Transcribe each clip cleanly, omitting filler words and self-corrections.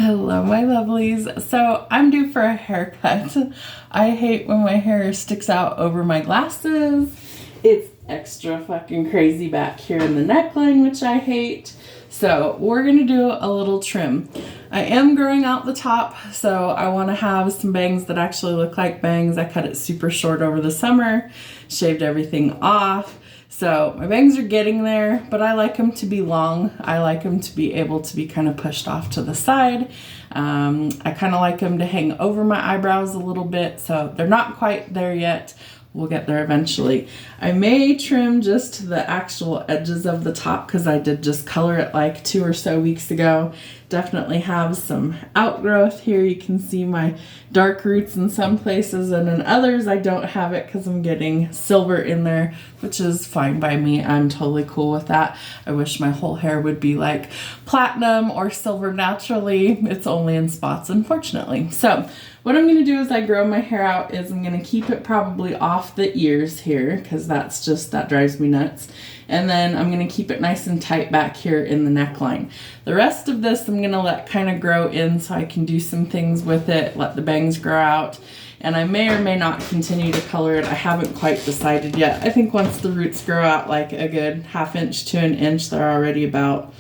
Hello, my lovelies. So I'm due for a haircut. I hate when my hair sticks out over my glasses. It's extra fucking crazy back here in the neckline, which I hate. So we're gonna do a little trim. I am growing out the top, so I want to have some bangs that actually look like bangs. I cut it super short over the summer, shaved everything off. So my bangs are getting there, but I like them to be long. I like them to be able to be kind of pushed off to the side. I kind of like them to hang over my eyebrows a little bit, so they're not quite there yet. We'll get there eventually. I may trim just the actual edges of the top because I did just color it like 2 or so weeks ago. Definitely have some outgrowth here. You can see my dark roots in some places, and in others I don't have it because I'm getting silver in there, which is fine by me. I'm totally cool with that. I wish my whole hair would be like platinum or silver naturally. It's only in spots, unfortunately. So what I'm going to do as I grow my hair out is I'm going to keep it probably off the ears here because that drives me nuts. And then I'm going to keep it nice and tight back here in the neckline. The rest of this I'm going to let kind of grow in so I can do some things with it, let the bangs grow out. And I may or may not continue to color it. I haven't quite decided yet. I think once the roots grow out like a good 1/2 inch to 1 inch, they're already about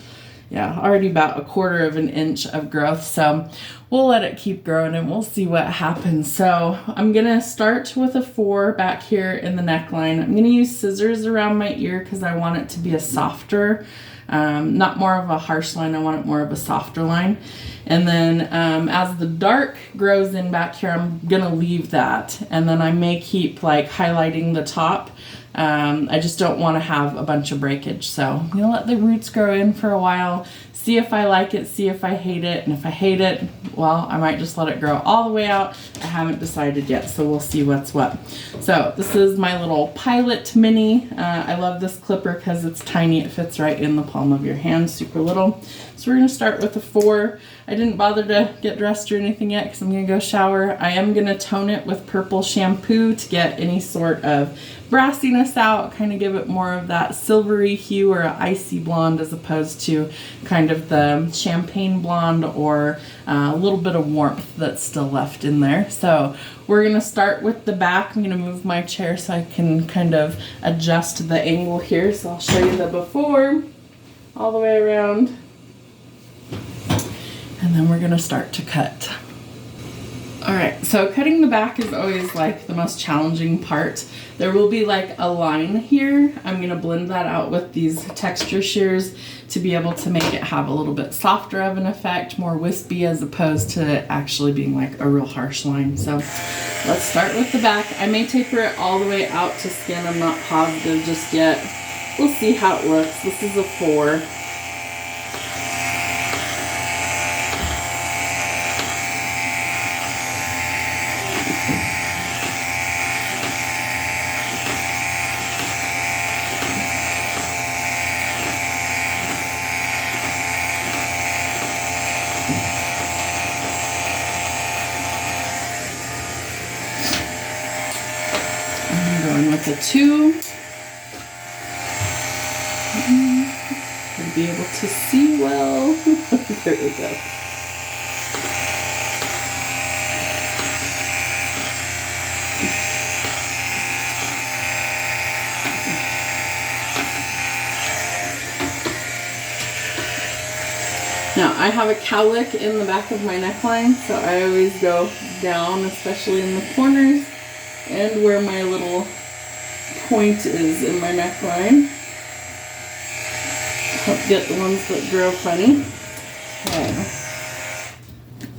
a 1/4 of an inch of growth. So we'll let it keep growing and we'll see what happens. So I'm gonna start with a 4 back here in the neckline. I'm gonna use scissors around my ear because I want it to be a softer, not more of a harsh line. I want it more of a softer line. And then as the dark grows in back here, I'm gonna leave that. And then I may keep like highlighting the top. I just don't want to have a bunch of breakage. So I'm going to let the roots grow in for a while, see if I like it, see if I hate it. And if I hate it, well, I might just let it grow all the way out. I haven't decided yet, so we'll see what's what. So this is my little Pilot Mini. I love this clipper because it's tiny. It fits right in the palm of your hand, super little. So we're going to start with a 4. I didn't bother to get dressed or anything yet because I'm going to go shower. I am going to tone it with purple shampoo to get any sort of brassiness out, kind of give it more of that silvery hue or an icy blonde as opposed to kind of the champagne blonde or a little bit of warmth that's still left in there. So we're going to start with the back. I'm going to move my chair so I can kind of adjust the angle here. So I'll show you the before all the way around. And then we're going to start to cut. All right, so cutting the back is always like the most challenging part. There will be like a line here. I'm gonna blend that out with these texture shears to be able to make it have a little bit softer of an effect, more wispy as opposed to actually being like a real harsh line. So let's start with the back. I may taper it all the way out to skin. I'm not positive just yet. We'll see how it looks. This is a 4. With a 2. To be able to see well. There we go. Now I have a cowlick in the back of my neckline, so I always go down, especially in the corners and where my little point is in my neckline. Help get the ones that grow funny. Okay.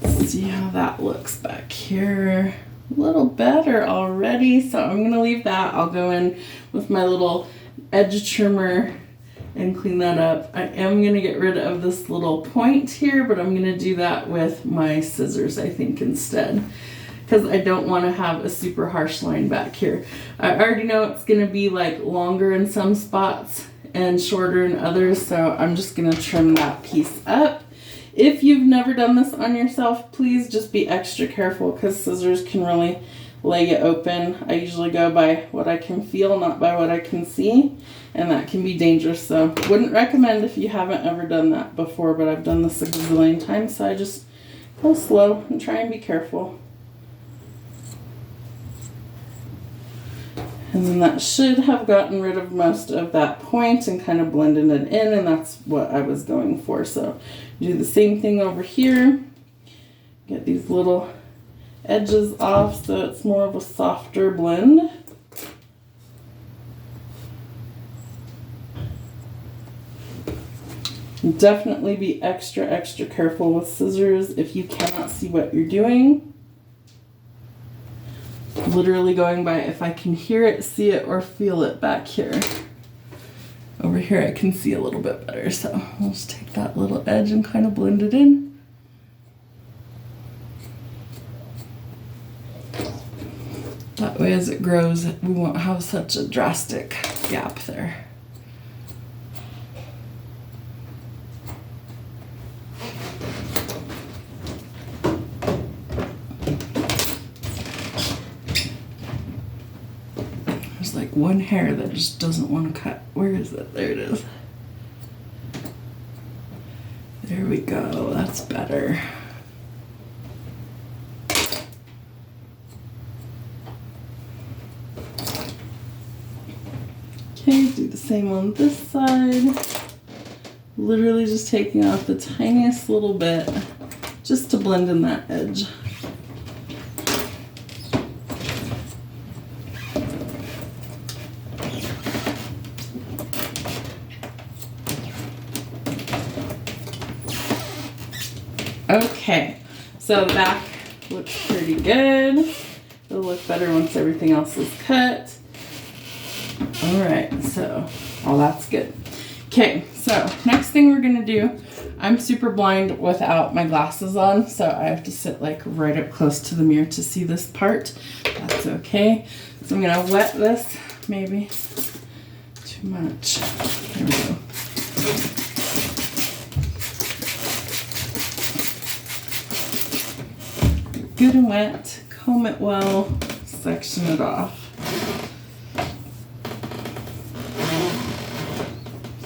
Let's see how that looks back here. A little better already, so I'm gonna leave that. I'll go in with my little edge trimmer and clean that up. I am gonna get rid of this little point here, but I'm gonna do that with my scissors, I think, instead, because I don't want to have a super harsh line back here. I already know it's going to be like longer in some spots and shorter in others, so I'm just going to trim that piece up. If you've never done this on yourself, please just be extra careful because scissors can really lay you open. I usually go by what I can feel, not by what I can see, and that can be dangerous. So wouldn't recommend if you haven't ever done that before, but I've done this a gazillion times, so I just Go slow and try and be careful. And then that should have gotten rid of most of that point and kind of blended it in, and that's what I was going for. So do the same thing over here. Get these little edges off so it's more of a softer blend. Definitely be extra, extra careful with scissors if you cannot see what you're doing. Literally going by if I can hear it, see it, or feel it back here. Over here I can see a little bit better, so I'll just take that little edge and kind of blend it in. That way as it grows, we won't have such a drastic gap there. Like one hair that just doesn't want to cut. Where is it? There it is. There we go. That's better. Okay, do the same on this side. Literally just taking off the tiniest little bit just to blend in that edge. Okay, so the back looks pretty good. It'll look better once everything else is cut. All right, so all that's good. Okay, so next thing we're gonna do, I'm super blind without my glasses on, so I have to sit like right up close to the mirror to see this part. That's okay. So I'm gonna wet this, maybe too much. There we go. Good and wet, comb it well, section it off.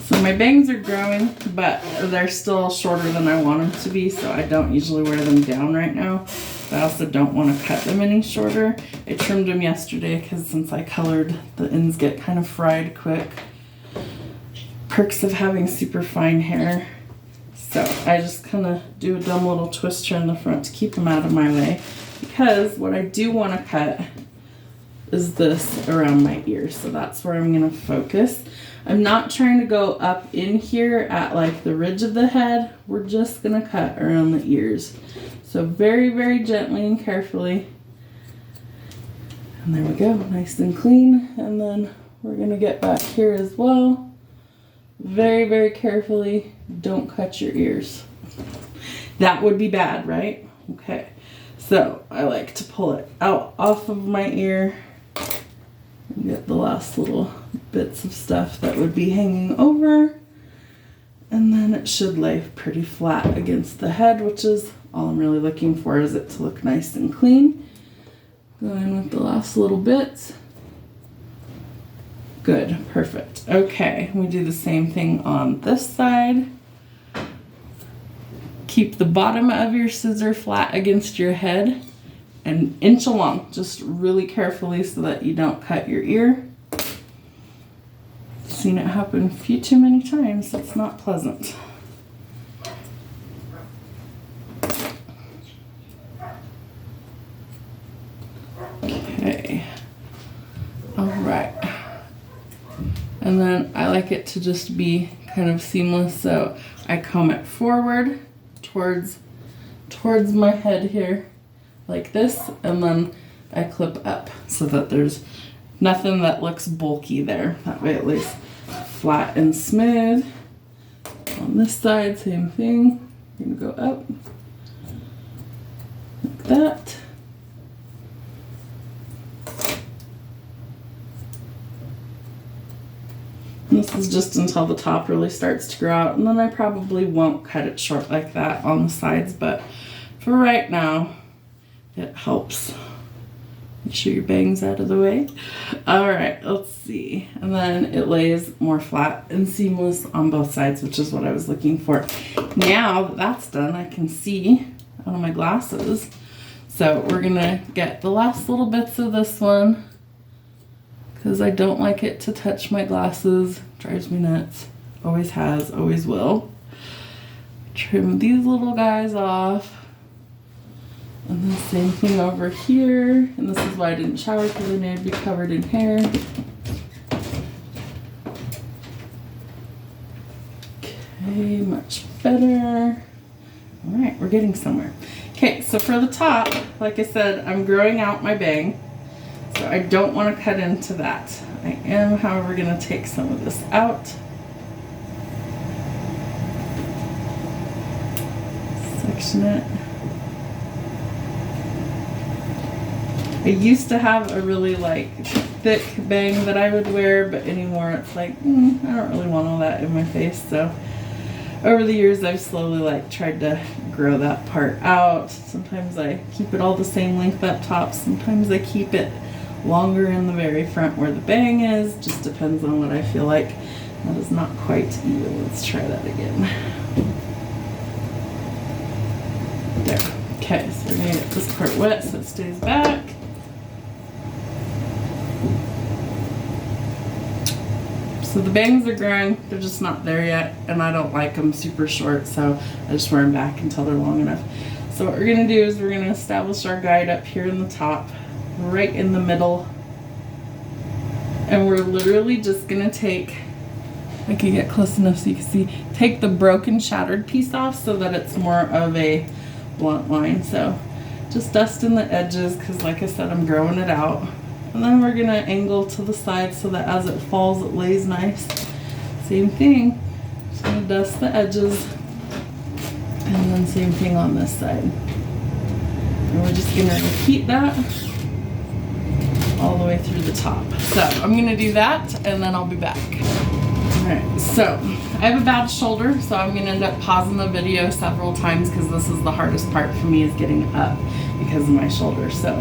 So my bangs are growing, but they're still shorter than I want them to be, so I don't usually wear them down right now. But I also don't want to cut them any shorter. I trimmed them yesterday because since I colored, the ends get kind of fried quick. Perks of having super fine hair. So I just kind of do a dumb little twister in the front to keep them out of my way, because what I do want to cut is this around my ear. So that's where I'm going to focus. I'm not trying to go up in here at like the ridge of the head. We're just going to cut around the ears. So very, very gently and carefully. And there we go, nice and clean. And then we're going to get back here as well. Very, very carefully. Don't cut your ears. That would be bad, right? Okay. So I like to pull it out off of my ear and get the last little bits of stuff that would be hanging over. And then it should lay pretty flat against the head, which is all I'm really looking for, is it to look nice and clean. Go in with the last little bits. Good, perfect. Okay, we do the same thing on this side. Keep the bottom of your scissor flat against your head and inch along, just really carefully so that you don't cut your ear. Seen it happen a few too many times. It's not pleasant. Okay. All right. And then I like it to just be kind of seamless, so I comb it forward towards my head here like this, and then I clip up so that there's nothing that looks bulky there. That way it lays flat and smooth. On this side, same thing. You're gonna go up like that. This is just until the top really starts to grow out, and then I probably won't cut it short like that on the sides, but for right now, it helps. Make sure your bang's out of the way. All right, let's see. And then it lays more flat and seamless on both sides, which is what I was looking for. Now that that's done, I can see one of my glasses. So we're gonna get the last little bits of this one because I don't like it to touch my glasses. Drives me nuts. Always has, always will. Trim these little guys off. And then same thing over here. And this is why I didn't shower, because I knew I'd be covered in hair. Okay, much better. All right, we're getting somewhere. Okay, so for the top, like I said, I'm growing out my bang. So I don't want to cut into that. I am, however, going to take some of this out. Section it. I used to have a really like thick bang that I would wear, but anymore it's like, I don't really want all that in my face. So over the years I've slowly like tried to grow that part out. Sometimes I keep it all the same length up top. Sometimes I keep it longer in the very front where the bang is. Just depends on what I feel like. That is not quite even. Let's try that again. There. Okay, so we're gonna get this part wet so it stays back. So the bangs are growing, they're just not there yet, and I don't like them super short, so I just wear them back until they're long enough. So what we're gonna do is we're gonna establish our guide up here in the top, right in the middle, and we're literally just gonna take, I can get close enough so you can see, take the broken, shattered piece off so that it's more of a blunt line. So just dust in the edges, because like I said, I'm growing it out. And then we're gonna angle to the side so that as it falls, it lays nice. Same thing, just gonna dust the edges, and then same thing on this side. And we're just gonna repeat that all the way through the top. So I'm gonna do that, and then I'll be back. All right, so I have a bad shoulder, so I'm gonna end up pausing the video several times because this is the hardest part for me, is getting up because of my shoulder. So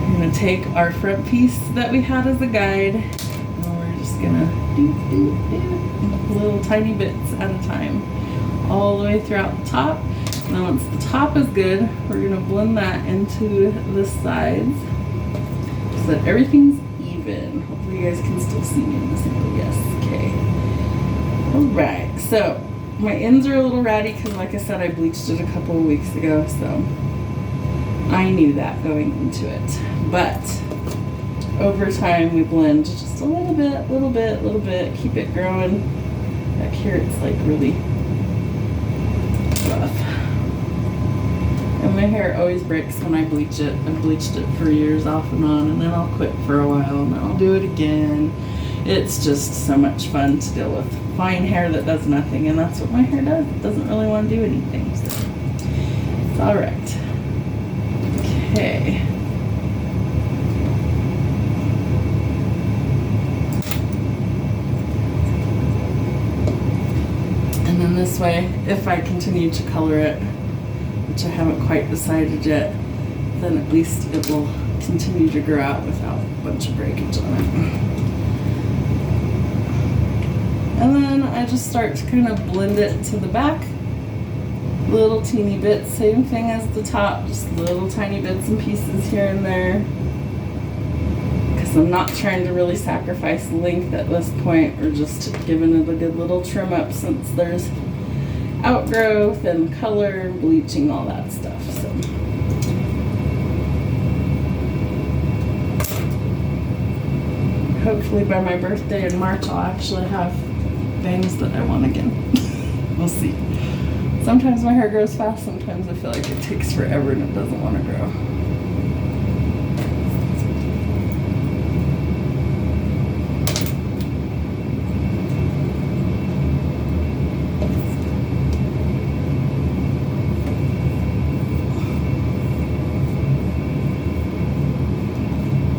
I'm going to take our front piece that we had as a guide, and we're just going to little tiny bits at a time all the way throughout the top. And then once the top is good, we're going to blend that into the sides so that everything's even. Hopefully you guys can still see me in this angle. Yes, okay. Alright, so my ends are a little ratty because like I said, I bleached it a couple of weeks ago, so I knew that going into it. But over time we blend just a little bit, keep it growing. Back here it's like really rough. And my hair always breaks when I bleach it. I've bleached it for years off and on, and then I'll quit for a while and then I'll do it again. It's just so much fun to deal with fine hair that does nothing, and that's what my hair does. It doesn't really want to do anything, so it's alright. Okay. And then this way, if I continue to color it, which I haven't quite decided yet, then at least it will continue to grow out without a bunch of breakage on it. And then I just start to kind of blend it to the back. Little teeny bits, same thing as the top, just little tiny bits and pieces here and there. Because I'm not trying to really sacrifice length at this point. We're just giving it a good little trim up since there's outgrowth and color, bleaching, all that stuff. So hopefully by my birthday in March I'll actually have bangs that I want again. We'll see. Sometimes my hair grows fast, sometimes I feel like it takes forever and it doesn't want to grow.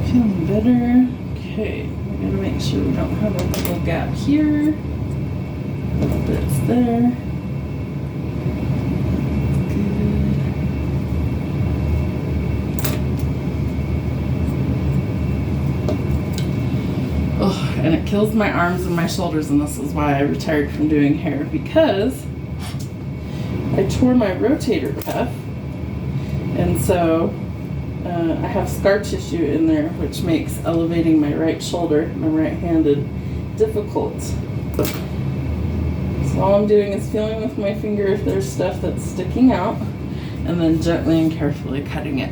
Feeling better. Okay, we're gonna make sure we don't have a little gap here. Little bits there. And it kills my arms and my shoulders, and this is why I retired from doing hair, because I tore my rotator cuff, and so I have scar tissue in there, which makes elevating my right shoulder, I'm right-handed, difficult. So all I'm doing is feeling with my finger if there's stuff that's sticking out, and then gently and carefully cutting it.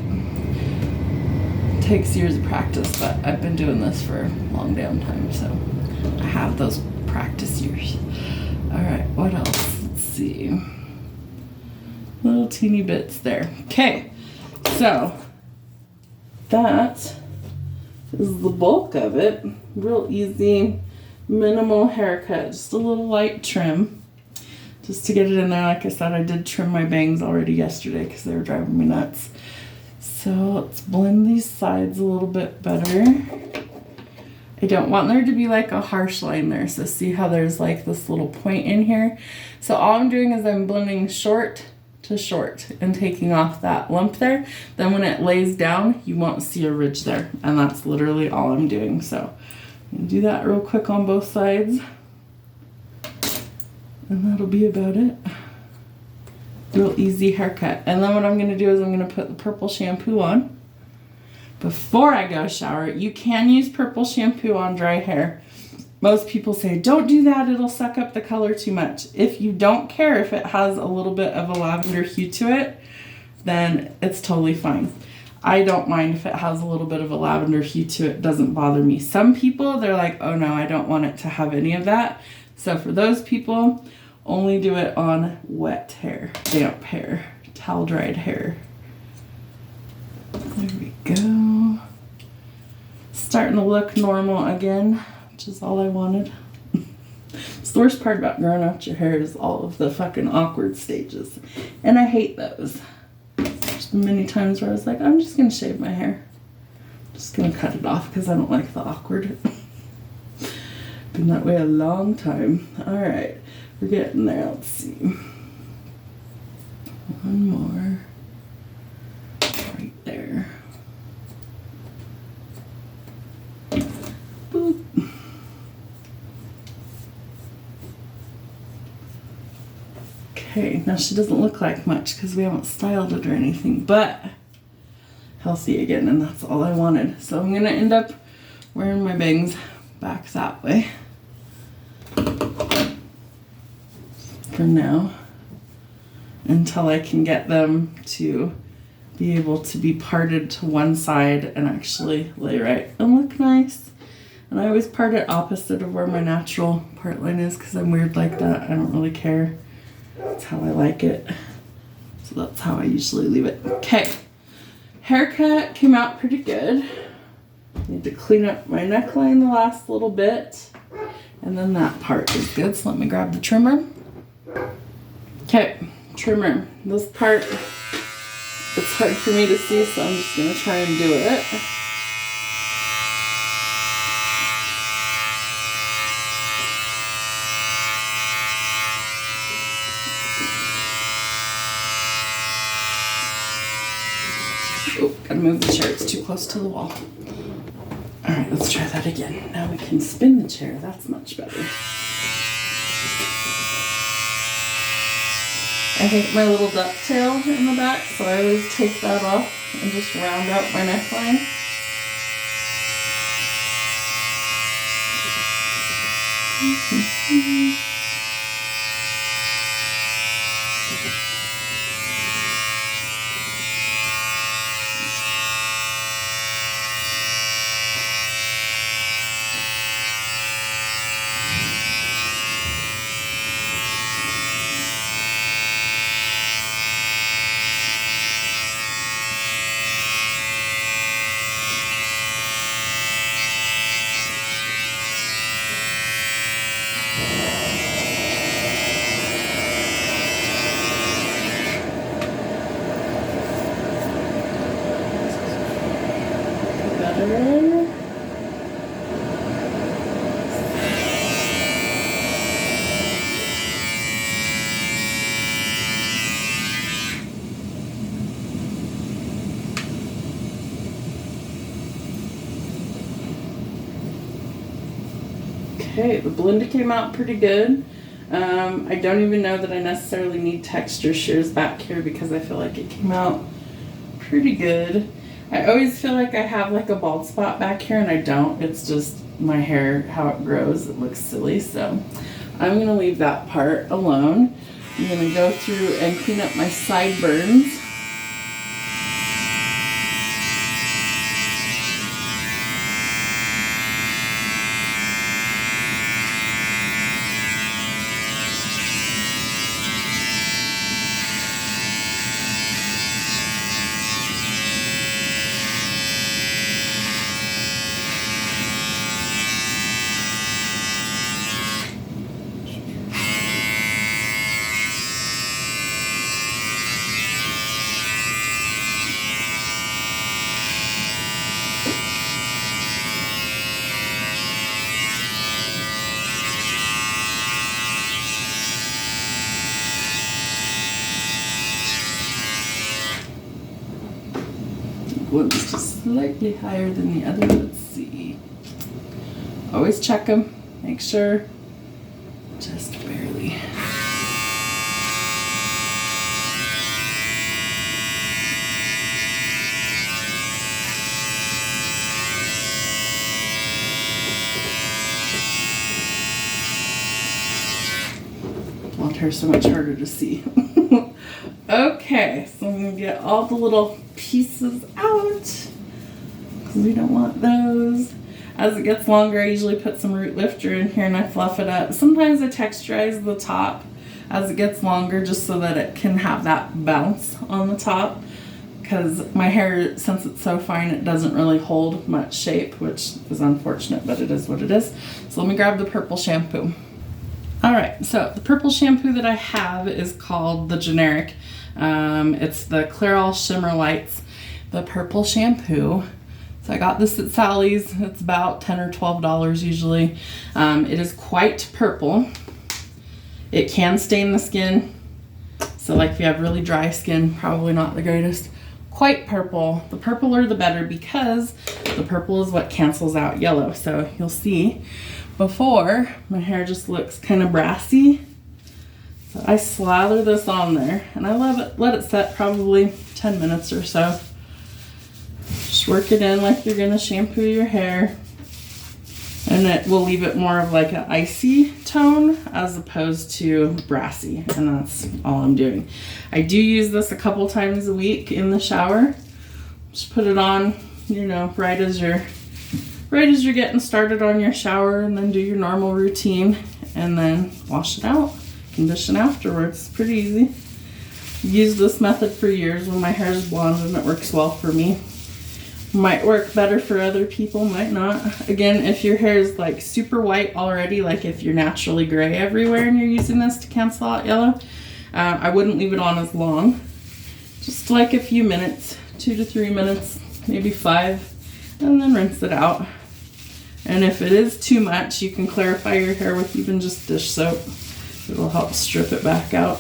It takes years of practice, but I've been doing this for a long damn time, so I have those practice years. All right, what else? Let's see. Little teeny bits there. Okay, so that is the bulk of it. Real easy, minimal haircut, just a little light trim. Just to get it in there. Like I said, I did trim my bangs already yesterday because they were driving me nuts. So let's blend these sides a little bit better. I don't want there to be like a harsh line there. So see how there's like this little point in here? So all I'm doing is I'm blending short to short and taking off that lump there. Then when it lays down, you won't see a ridge there. And that's literally all I'm doing. So I'm gonna do that real quick on both sides. And that'll be about it. Real easy haircut. And then what I'm gonna do is I'm gonna put the purple shampoo on before I go shower. You can use purple shampoo on dry hair. Most people say, don't do that, it'll suck up the color too much. If you don't care if it has a little bit of a lavender hue to it, then it's totally fine. I don't mind if it has a little bit of a lavender hue to it, it doesn't bother me. Some people, they're like, oh no, I don't want it to have any of that. So for those people, only do it on wet hair, damp hair, towel dried hair. There we go. Starting to look normal again, which is all I wanted. It's the worst part about growing out your hair is all of the fucking awkward stages. And I hate those. There's been many times where I was like, I'm just gonna shave my hair. I'm just gonna cut it off because I don't like the awkward. Been that way a long time. All right, we're getting there. Let's see. One more. Right there. Boop. Okay, now she doesn't look like much because we haven't styled it or anything, but healthy again, and that's all I wanted. So I'm gonna end up wearing my bangs back that way for now until I can get them to be able to be parted to one side and actually lay right and look nice. And I always part it opposite of where my natural part line is because I'm weird like that. I don't really care. That's how I like it. So that's how I usually leave it. Okay, haircut came out pretty good. Need to clean up my neckline the last little bit. And then that part is good. So let me grab the trimmer. Okay, trimmer. This part, it's hard for me to see, so I'm just gonna try and do it. Oh, gotta move the chair, it's too close to the wall. All right, let's try that again. Now we can spin the chair, that's much better. I hate my little ducktail in the back, so I always take that off and just round out my neckline. Okay, the blend came out pretty good. I don't even know that I necessarily need texture shears back here because I feel like it came out pretty good. I always feel like I have like a bald spot back here and I don't. It's just my hair, how it grows, it looks silly. So I'm gonna leave that part alone. I'm gonna go through and clean up my sideburns. One's just slightly higher than the other. Let's see. Always check them. Make sure. Just barely. Want her so much harder to see. Okay, so I'm going to get all the little pieces out because we don't want those. As it gets longer, I usually put some root lifter in here and I fluff it up. Sometimes I texturize the top as it gets longer just so that it can have that bounce on the top, because my hair, since it's so fine, it doesn't really hold much shape, which is unfortunate, but it is what it is. So let me grab the purple shampoo. All right, so the purple shampoo that I have is called the generic. It's the Clairol Shimmer Lights, the purple shampoo. So I got this at Sally's. It's about $10 or $12 usually. It is quite purple. It can stain the skin. So like if you have really dry skin, probably not the greatest. Quite purple. The purpler the better, because the purple is what cancels out yellow. So you'll see before, my hair just looks kind of brassy. So I slather this on there and I let it set probably 10 minutes or so. Just work it in like you're gonna shampoo your hair, and it will leave it more of like an icy tone as opposed to brassy, and that's all I'm doing. I do use this a couple times a week in the shower. Just put it on, you know, right as you're getting started on your shower, and then do your normal routine and then wash it out, condition afterwards. It's pretty easy. I've used this method for years when my hair is blonde and it works well for me. Might work better for other people, might not. Again, if your hair is like super white already, like if you're naturally gray everywhere and you're using this to cancel out yellow, I wouldn't leave it on as long. Just like a few minutes, 2 to 3 minutes, maybe 5, and then rinse it out. And if it is too much, you can clarify your hair with even just dish soap. It'll help strip it back out.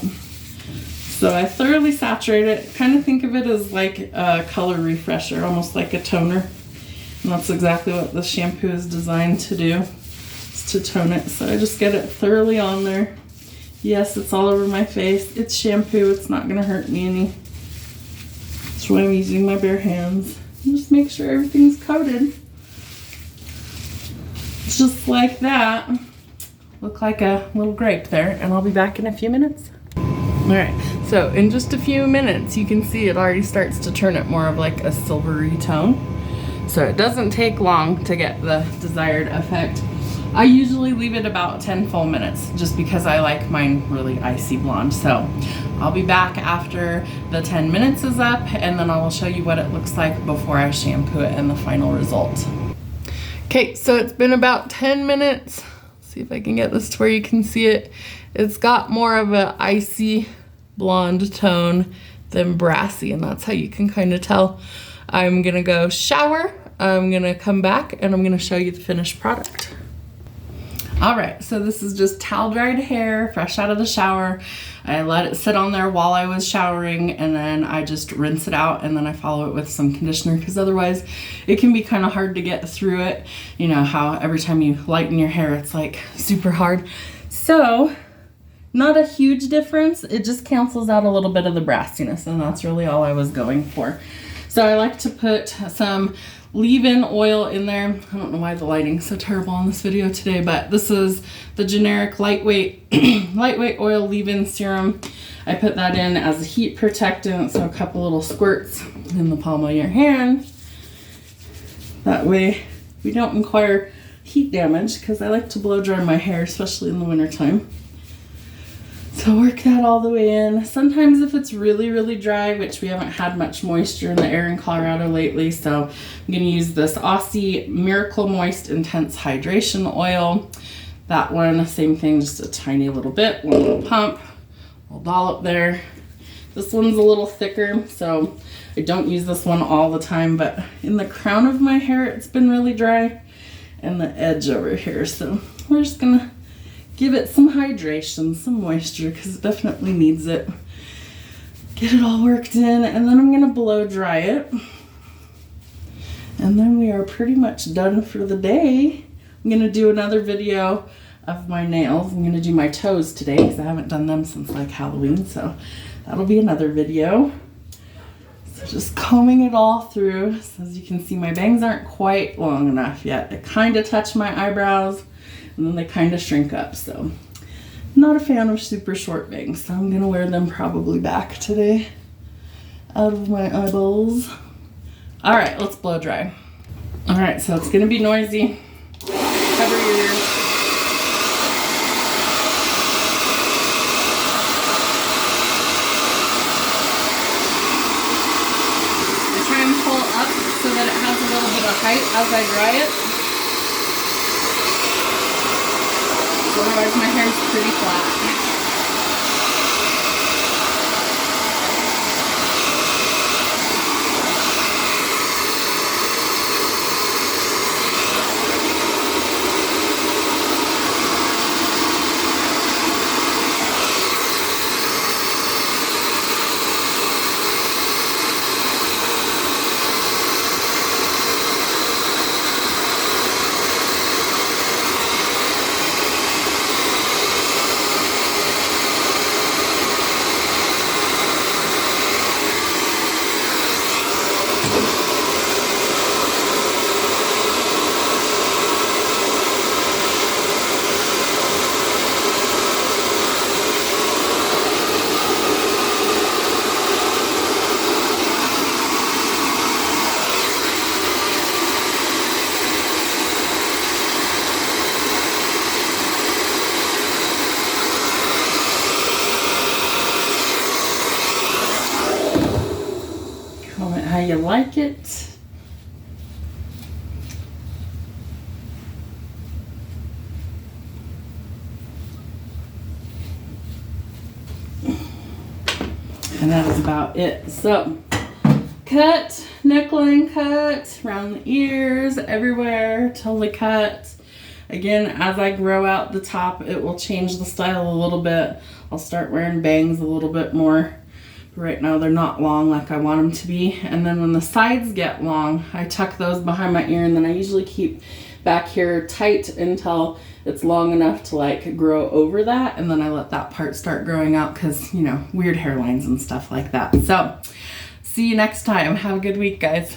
So I thoroughly saturate it. Kind of think of it as like a color refresher, almost like a toner. And that's exactly what the shampoo is designed to do, is to tone it. So I just get it thoroughly on there. Yes, it's all over my face. It's shampoo. It's not going to hurt me any. That's why I'm using my bare hands. And just make sure everything's coated. Just like that. Look like a little grape there, and I'll be back in a few minutes. All right, so in just a few minutes, you can see it already starts to turn it more of like a silvery tone. So it doesn't take long to get the desired effect. I usually leave it about 10 full minutes just because I like mine really icy blonde. So I'll be back after the 10 minutes is up, and then I will show you what it looks like before I shampoo it and the final result. Okay, so it's been about 10 minutes. Let's see if I can get this to where you can see it. It's got more of an icy blonde tone than brassy, and that's how you can kind of tell. I'm gonna go shower, I'm gonna come back, and I'm gonna show you the finished product. All right, so this is just towel dried hair, fresh out of the shower. I let it sit on there while I was showering, and then I just rinse it out, and then I follow it with some conditioner, because otherwise it can be kind of hard to get through it. You know how every time you lighten your hair, it's like super hard. So Not a huge difference. It just cancels out a little bit of the brassiness, and that's really all I was going for. So I like to put some leave-in oil in there. I don't know why the lighting's so terrible on this video today, but this is the generic lightweight oil leave-in serum. I put that in as a heat protectant, so a couple little squirts in the palm of your hand. That way we don't acquire heat damage, because I like to blow dry my hair, especially in the wintertime. So work that all the way in. Sometimes if it's really, really dry, which we haven't had much moisture in the air in Colorado lately, so I'm gonna use this Aussie Miracle Moist Intense Hydration Oil. That one, same thing, just a tiny little bit, one little pump, a little dollop there. This one's a little thicker, so I don't use this one all the time, but in the crown of my hair, it's been really dry, and the edge over here, so we're just gonna give it some hydration, some moisture, because it definitely needs it. Get it all worked in, and then I'm gonna blow dry it. And then we are pretty much done for the day. I'm gonna do another video of my nails. I'm gonna do my toes today, because I haven't done them since like Halloween, so that'll be another video. So just combing it all through. So as you can see, my bangs aren't quite long enough yet. They kind of touch my eyebrows, and then they kind of shrink up, so not a fan of super short bangs, so I'm gonna wear them probably back today out of my eyeballs. All right, let's blow dry. All right, so it's gonna be noisy. Cover your ears. I try and pull up so that it has a little bit of height as I dry it. Otherwise my hair's pretty flat. Comment how you like it. And that is about it. So, cut, neckline cut, around the ears, everywhere, totally cut. Again, as I grow out the top, it will change the style a little bit. I'll start wearing bangs a little bit more. Right now they're not long like I want them to be. And then when the sides get long, I tuck those behind my ear, and then I usually keep back here tight until it's long enough to like grow over that, and then I let that part start growing out, because, you know, weird hairlines and stuff like that. So see you next time. Have a good week, guys.